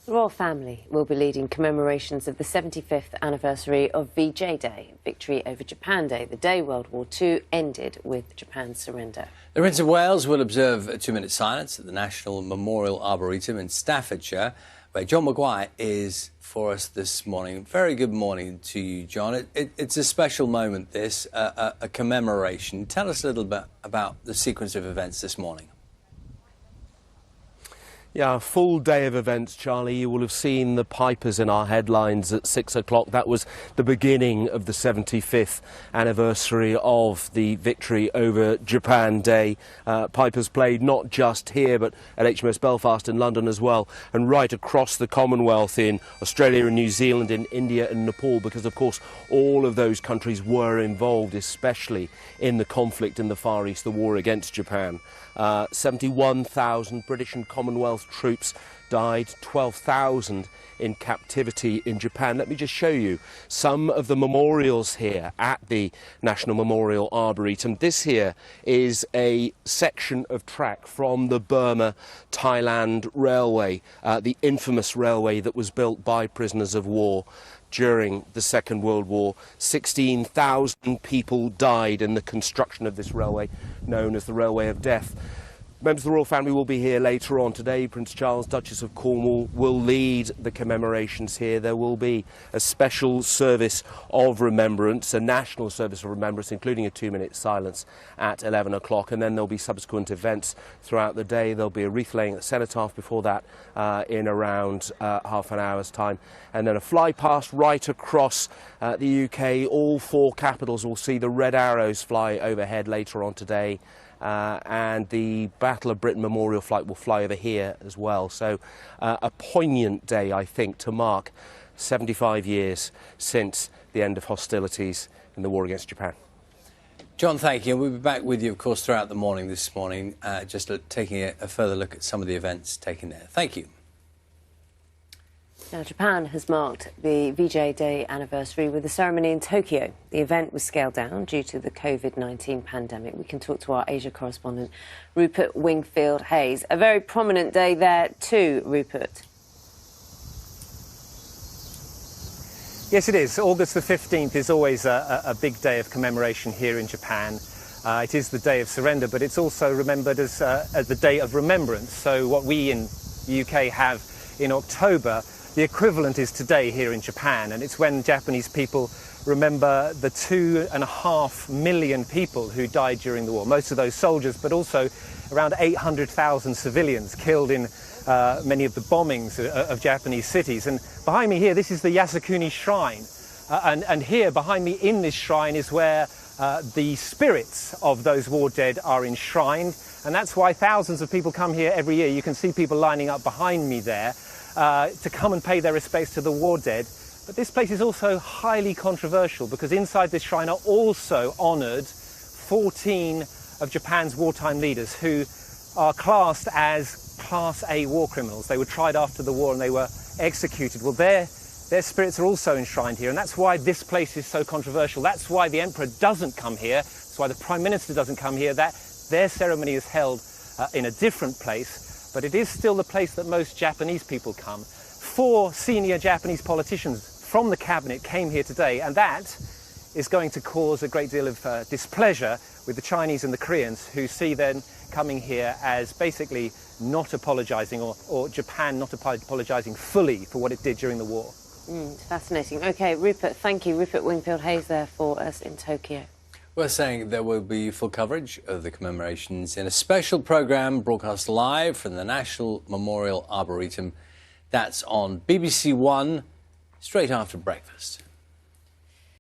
The royal family will be leading commemorations of the 75th anniversary of VJ Day, Victory over Japan Day, the day World War II ended with Japan's surrender. The Prince of Wales will observe a 2-minute silence at the National Memorial Arboretum in Staffordshire, where John Maguire is for us this morning. Very good morning to you, John. It's a special moment, this, a commemoration. Tell us a little bit about the sequence of events this morning. Yeah, a full day of events, Charlie. You will have seen the pipers in our headlines at 6 o'clock. That was the beginning of the 75th anniversary of the victory over Japan Day. Pipers played not just here, but at HMS Belfast in London as well, and right across the Commonwealth in Australia and New Zealand, in India and Nepal, because, of course, all of those countries were involved, especially in the conflict in the Far East, the war against Japan. 71,000 British and Commonwealth troops died, 12,000 in captivity in Japan. Let me just show you some of the memorials here at the National Memorial Arboretum. This here is a section of track from the Burma-Thailand Railway, the infamous railway that was built by prisoners of war during the Second World War. 16,000 people died in the construction of this railway, known as the Railway of Death. Members of the royal family will be here later on today. Prince Charles, Duchess of Cornwall, will lead the commemorations here. There will be a special service of remembrance, a national service of remembrance, including a 2-minute silence at 11 o'clock. And then there'll be subsequent events throughout the day. There'll be a wreath laying at the cenotaph before that in around half an hour's time. And then a fly past right across the UK. All 4 capitals will see the red arrows fly overhead later on today. And the Battle of Britain Memorial flight will fly over here as well. So a poignant day, I think, to mark 75 years since the end of hostilities in the war against Japan. John, thank you. We'll be back with you, of course, throughout the morning this morning, just taking a further look at some of the events taken there. Thank you. Now, Japan has marked the VJ Day anniversary with a ceremony in Tokyo. The event was scaled down due to the COVID-19 pandemic. We can talk to our Asia correspondent, Rupert Wingfield-Hayes. A very prominent day there too, Rupert. Yes, it is. August the 15th is always a big day of commemoration here in Japan. It is the day of surrender, but it's also remembered as the day of remembrance. So what we in the UK have in October, the equivalent is today here in Japan, and it's when Japanese people remember the 2.5 million people who died during the war. Most of those soldiers, but also around 800,000 civilians killed in many of the bombings of Japanese cities. And behind me here, this is the Yasukuni Shrine. And here behind me in this shrine is where the spirits of those war dead are enshrined. And that's why thousands of people come here every year. You can see people lining up behind me there to come and pay their respects to the war dead. But this place is also highly controversial because inside this shrine are also honoured 14 of Japan's wartime leaders who are classed as Class A war criminals. They were tried after the war and they were executed. Well, their spirits are also enshrined here, and that's why this place is so controversial. That's why the Emperor doesn't come here. That's why the Prime Minister doesn't come here. That their ceremony is held in a different place. But it is still the place that most Japanese people come. 4 senior Japanese politicians from the cabinet came here today, and that is going to cause a great deal of displeasure with the Chinese and the Koreans, who see them coming here as basically not apologising, or Japan not apologising fully for what it did during the war. Fascinating. OK, Rupert, thank you. Rupert Wingfield-Hayes there for us in Tokyo. We're saying there will be full coverage of the commemorations in a special programme broadcast live from the National Memorial Arboretum. That's on BBC One straight after breakfast.